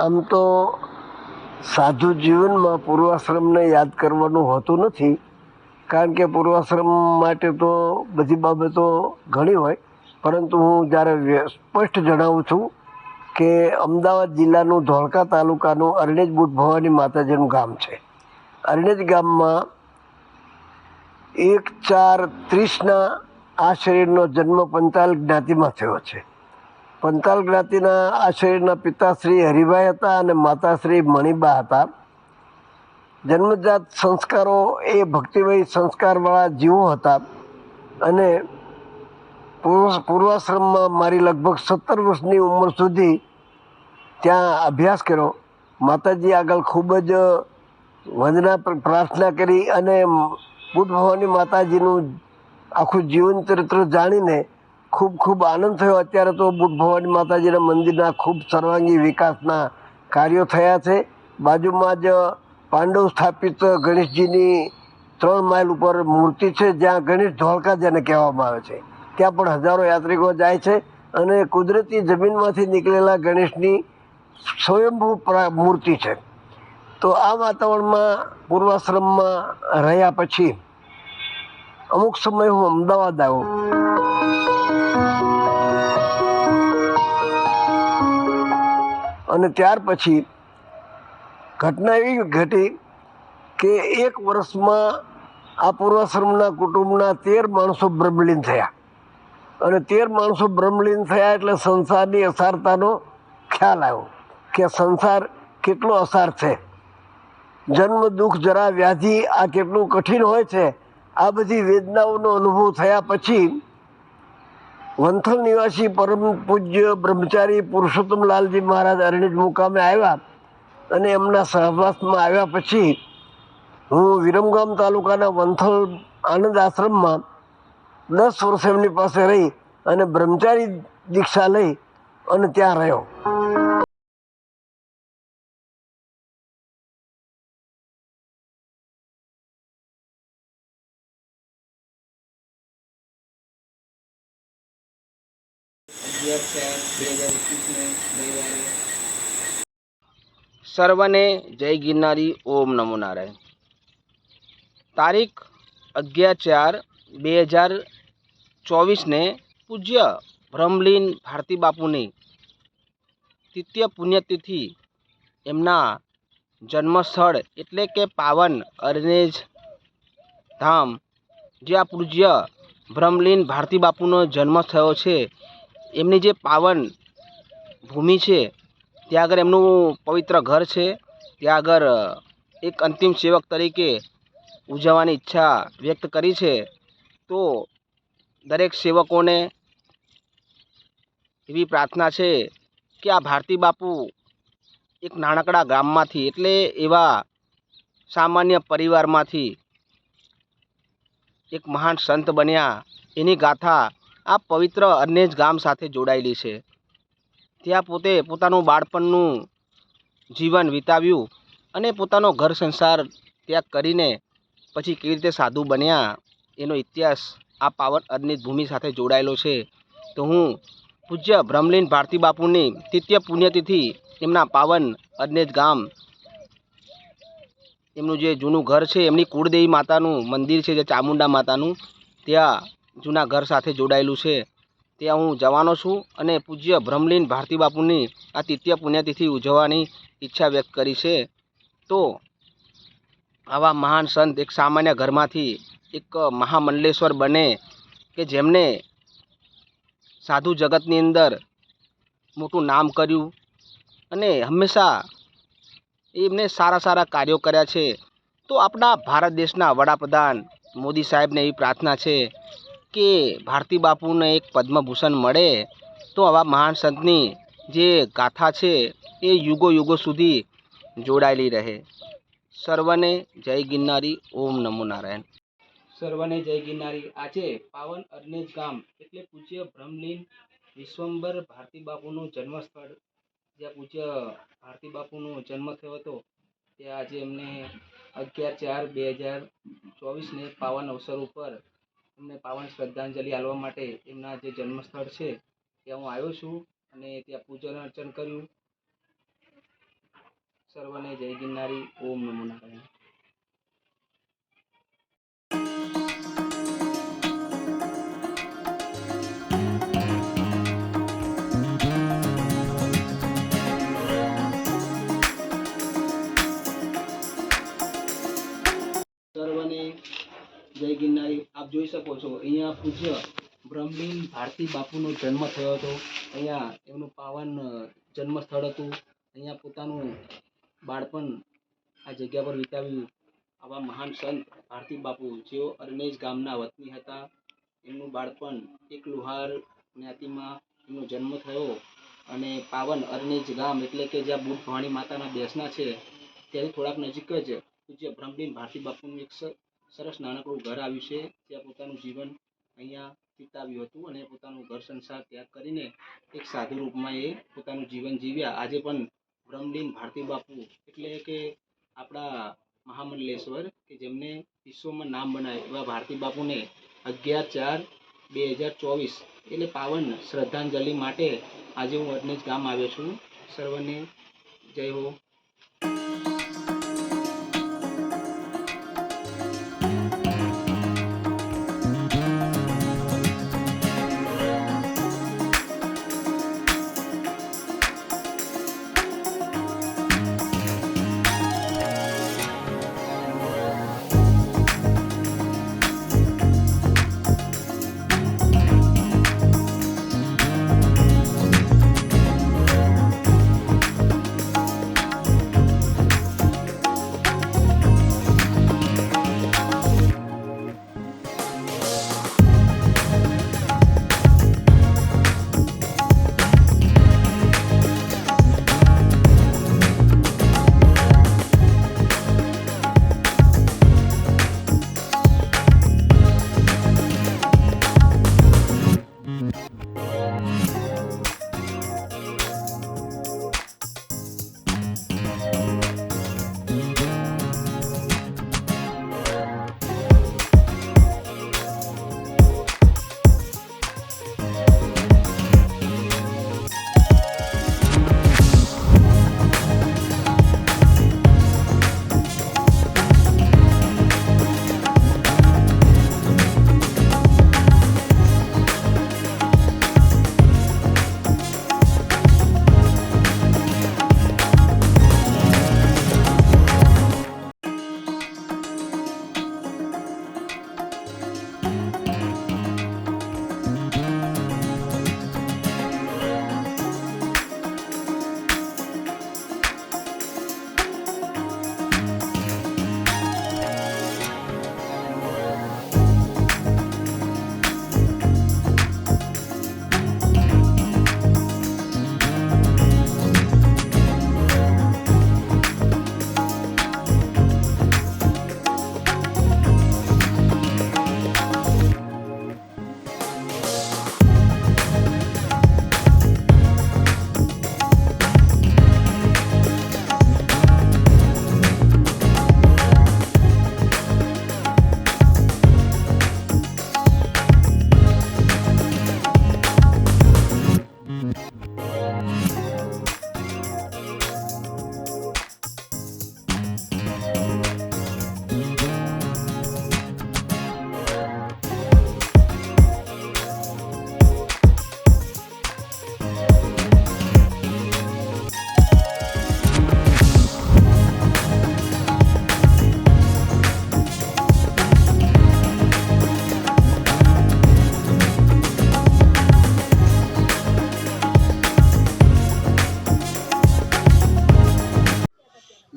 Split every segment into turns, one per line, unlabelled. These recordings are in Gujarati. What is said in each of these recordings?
આમ તો સાધુ જીવનમાં પૂર્વાશ્રમને યાદ કરવાનું હોતું નથી, કારણ કે પૂર્વાશ્રમ માટે તો બધી બાબતો ઘણી હોય, પરંતુ હું જ્યારે સ્પષ્ટ જણાવું છું કે અમદાવાદ જિલ્લાનું ધોળકા તાલુકાનું અરણેજ બુટ ભવાની માતાજીનું ગામ છે. અરણેજ ગામમાં 1/4/30 આ શરીરનો જન્મ પંચાલ જ્ઞાતિમાં થયો છે. પંચાલ જ્ઞાતિના આ શરીરના પિતાશ્રી હરિભાઈ હતા અને માતાશ્રી મણિબા હતા. જન્મજાત સંસ્કારો એ ભક્તિમય સંસ્કારવાળા જીવો હતા અને પૂર્વાશ્રમમાં મારી લગભગ 17 વર્ષની ઉંમર સુધી ત્યાં અભ્યાસ કર્યો. માતાજી આગળ ખૂબ જ વંદના પ્રાર્થના કરી અને બુટ ભવાની માતાજીનું આખું જીવન ચરિત્ર જાણીને ખૂબ ખૂબ આનંદ થયો. અત્યારે તો બુટ ભવાની માતાજીના મંદિરના ખૂબ સર્વાંગી વિકાસના કાર્યો થયા છે. બાજુમાં જ પાંડવ સ્થાપિત ગણેશજીની 3 માઇલ ઉપર મૂર્તિ છે, જ્યાં ગણેશ ધોળકા જેને કહેવામાં આવે છે. ત્યાં પણ હજારો યાત્રિકો જાય છે અને કુદરતી જમીનમાંથી નીકળેલા ગણેશની સ્વયંભૂ મૂર્તિ છે. તો આ વાતાવરણમાં પૂર્વાશ્રમમાં રહ્યા પછી અમુક સમય હું અમદાવાદ આવ્યો. અને ત્યાર પછી ઘટના એવી ઘટી કે 1 વર્ષમાં આ પૂર્વાશ્રમના કુટુંબના 13 માણસો બ્રહ્મલીન થયા. અને 13 માણસો બ્રહ્મલીન થયા એટલે સંસારની અસારતાનો ખ્યાલ આવ્યો કે સંસાર કેટલો અસાર છે. જન્મ, દુઃખ, જરા, વ્યાધિ આ કેટલું કઠિન હોય છે. આ બધી વેદનાઓનો અનુભવ થયા પછી વંથલ નિવાસી પરમ પૂજ્ય બ્રહ્મચારી પુરુષોત્તમ લાલજી મહારાજ અરણેજ મુકામે આવ્યા અને એમના સહવાસમાં આવ્યા પછી હું વિરમગામ તાલુકાના વંથલ આનંદ આશ્રમમાં 10 વર્ષ એમની પાસે રહી અને બ્રહ્મચારી દીક્ષા લઈ અને ત્યાં રહ્યો.
સર્વને જય ગિરનારી. ઓમ નમો નારાયણ. તારીખ 11/4/2024 પૂજ્ય બ્રહ્મલીન ભારતી બાપુની તૃતીય પુણ્યતિથિ એમના જન્મસ્થળ એટલે કે પાવન અરણેજ ધામ, જ્યાં પૂજ્ય બ્રહ્મલીન ભારતી બાપુનો જન્મ થયો છે, એમની જે પાવન ભૂમિ છે ત્યાં આગળ એમનું પવિત્ર ઘર છે. ત્યાં આગળ એક અંતિમ સેવક તરીકે ઉજવવાની ઈચ્છા વ્યક્ત કરી છે. તો દરેક સેવકોને એવી પ્રાર્થના છે કે આ ભારતી બાપુ એક નાનકડા ગામમાંથી એટલે એવા સામાન્ય પરિવારમાંથી એક મહાન સંત બન્યા. એની ગાથા આ પવિત્ર અરણેજ ગામ સાથે જોડાયેલી છે. ત્યાં પોતે પોતાનું બાળપણનું જીવન વિતાવ્યું અને પોતાનો ઘર સંસાર ત્યાગ કરીને પછી કેવી રીતે સાધુ બન્યા એનો ઇતિહાસ આ પાવન અરણેજ ભૂમિ સાથે જોડાયેલો છે. તો હું પૂજ્ય બ્રહ્મલીન ભારતી બાપુની તૃતીય પુણ્યતિથિ એમના પાવન અરણેજ ગામ, એમનું જે જૂનું ઘર છે, એમની કુળદેવી માતાનું મંદિર છે જે ચામુંડા માતાનું, ત્યાં જૂના ઘર સાથે જોડાયેલું છે. ત્યાં હું જવાનો છું અને પૂજ્ય બ્રહ્મલીન ભારતી બાપુની આ તૃતીય પુણ્યતિથિ ઉજવવાની ઈચ્છા વ્યક્ત કરી છે. તો આવા મહાન સંત એક સામાન્ય ઘરમાંથી એક મહામંડલેશ્વર બને કે જેમને સાધુ જગતની અંદર મોટું નામ કર્યું અને હંમેશા એમને સારા સારા કાર્યો કર્યા છે. તો આપણા ભારત દેશના વડાપ્રધાન મોદી સાહેબને એવી પ્રાર્થના છે કે ભારતી બાપુને એક પદ્મભૂષણ મળે તો આવા મહાન સંતની જે ગાથા છે એ યુગો યુગો સુધી જોડાયેલી રહે. સર્વને જય ગિરનારી. ઓમ નમો નારાયણ. સર્વને જય ગિરનારી. આજે પાવન અરણેજ ગામ એટલે પૂજ્ય બ્રહ્મલીન વિશ્વંભર ભારતી બાપુનું જન્મસ્થળ, જ્યાં પૂજ્ય ભારતી બાપુનો જન્મ થયો હતો, ત્યાં આજે એમને 11/4/2024ને પાવન અવસર ઉપર એમને પાવન શ્રદ્ધાંજલિ આપવા માટે એમના જે જન્મસ્થળ છે ત્યાં હું આવ્યો છું અને ત્યાં પૂજન અર્ચન કર્યું. સર્વને જય ગિરનારી. ઓમ નમો નારાયણ. સર્વને જય ગિરનારી. આપ જોઈ શકો છો અહીંયા પૂજ્ય બ્રહ્મલીન ભારતી બાપુનો જન્મ થયો હતો. અહીંયા એમનું પાવન જન્મ સ્થળ હતું. અહીંયા પોતાનું બાળપણ આ જગ્યા પર વિતાવ્યું. આવા મહાન સંત ભારતી બાપુ જેઓ અરનેજ ગામના વતની હતા. એમનું બાળપણ એક લુહાર જ્ઞાતિમાં એમનો જન્મ થયો અને પાવન અરનેજ ગામ એટલે કે જ્યાં બુટ ભવાણી માતાના બેસના છે ત્યાંથી થોડાક નજીક જ પૂજ્ય બ્રહ્મલીન ભારતી બાપુનું એક સરસ નાનકડું ઘર આવ્યું છે. ત્યાં પોતાનું જીવન અહીંયા વિતાવ્યું હતું અને પોતાનું ઘર સંસાર ત્યાગ કરીને એક સાધુ રૂપમાં એ પોતાનું જીવન જીવ્યા. આજે પણ બ્રહ્મલીન ભારતી બાપુ એટલે કે આપણા મહામંડલેશ્વર કે જેમને વિશ્વમાં નામ બનાવ્યું એવા ભારતી બાપુને 11/4/2024 એટલે પાવન શ્રદ્ધાંજલિ માટે આજે હું અરનેજ ગામ આવ્યો છું. સર્વને જય હો.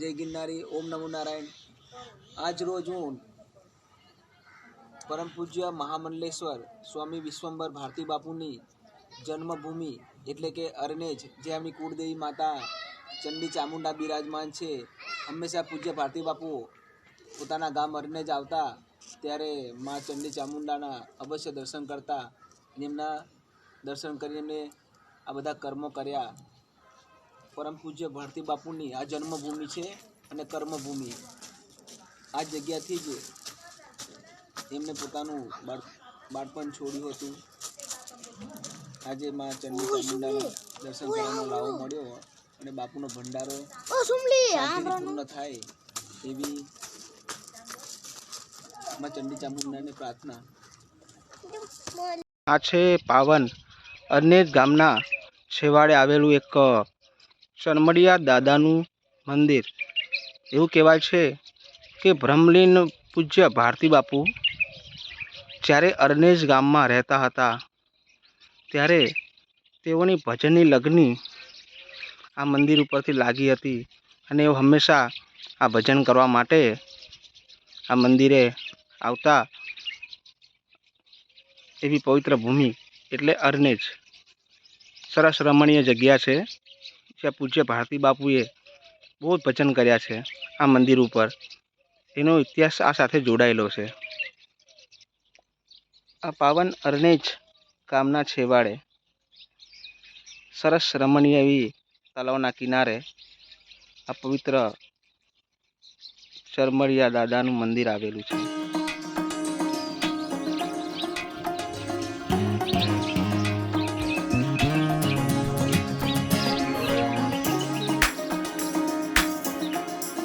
જય ગિરનારી. ઓમ નમો નારાયણ. આજ રોજ હું પરમ પૂજ્ય મહામંડલેશ્વર સ્વામી વિશ્વંભર ભારતી બાપુની જન્મભૂમિ એટલે કે અરનેજ, જે એમની કુળદેવી માતા ચંડી ચામુંડા બિરાજમાન છે. હંમેશા પૂજ્ય ભારતી બાપુ પોતાના ગામ અરનેજ આવતા ત્યારે મા ચંડી ચામુંડાના અવશ્ય દર્શન કરતા. એમના દર્શન કરીને આ બધા કર્મો કર્યા. પરમ પૂજ્ય ભારતી બાપુની આ જન્મભૂમિ છે અને કર્મભૂમિ. આ જગ્યાથી જ એમને પોતાનું બાળપણ છોડ્યું હતું. આજે માં ચંડી ચામુંડાના દર્શન કરવાનો લાવો મળ્યો અને બાપુનો ભંડારો શાંતિથી પૂર્ણ થાય એવી માં ચંડી ચામુંડાને પ્રાર્થના.
આ છે પાવન અરનેજ ગામના છેવાડે આવેલું એક ચરમડિયા દાદાનું મંદિર. એવું કહેવાય છે કે બ્રહ્મલીન પૂજ્ય ભારતી બાપુ જ્યારે અરનેજ ગામમાં રહેતા હતા ત્યારે તેઓની ભજનની લગ્ની આ મંદિર ઉપરથી લાગી હતી અને એઓ હંમેશા આ ભજન કરવા માટે આ મંદિરે આવતા. એવી પવિત્ર ભૂમિ એટલે અરનેજ સરસ રમણીય જગ્યા છે જ્યાં પૂજ્ય ભારતી બાપુએ બહુ જ ભજન કર્યા છે. આ મંદિર ઉપર એનો ઇતિહાસ આ સાથે જોડાયેલો છે. આ પાવન અરનેજ ગામના છેવાડે સરસ રમણીય એવી તલાવના કિનારે આ પવિત્ર ચરમડિયા દાદાનું મંદિર આવેલું છે.